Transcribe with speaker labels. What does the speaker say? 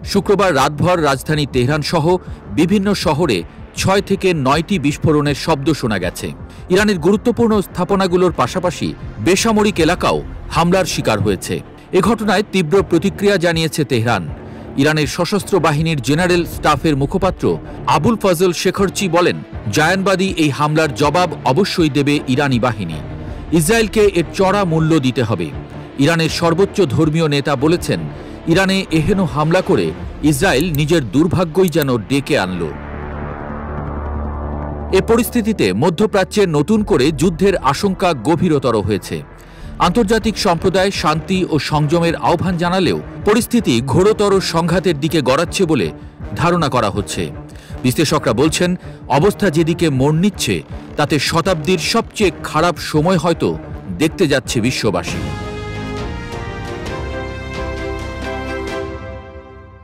Speaker 1: শুক্রবার রাতভর রাজধানী তেহরান সহ বিভিন্ন শহরে 6 থেকে 9টি বিস্ফোরণের শব্দ শোনা গেছে। ইরানের গুরুত্বপূর্ণ স্থাপনাগুলোর পাশাপাশি বেসামরিক এলাকাও হামলার শিকার হয়েছে। এ ঘটনায় তীব্র প্রতিক্রিয়া জানিয়েছে তেহরান। ইরানের সশস্ত্র বাহিনীর জেনারেল স্টাফের মুখপাত্র আবুল ফজল শেখরচি বলেন, জায়ানবাদী এই হামলার জবাব অবশ্যই দেবে ইরানি বাহিনী। ইসরায়েলকে এর চড়া মূল্য দিতে হবে। ইরানের সর্বোচ্চ ধর্মীয় নেতা বলেছেন, ইরানে এহেন হামলা করে ইসরায়েল নিজের দুর্ভাগ্যই যেন ডেকে আনল। এ পরিস্থিতিতে মধ্যপ্রাচ্যে নতুন করে যুদ্ধের আশঙ্কা গভীরতর হয়েছে। আন্তর্জাতিক সম্প্রদায় শান্তি ও সংযমের আহ্বান জানালেও পরিস্থিতি ঘোরতর সংঘাতের দিকে গড়াচ্ছে বলে ধারণা করা হচ্ছে। বিশ্লেষকরা বলছেন, অবস্থা যেদিকে মোড় নিচ্ছে তাতে শতাব্দীর সবচেয়ে খারাপ সময় হয়তো দেখতে যাচ্ছে বিশ্ববাসী।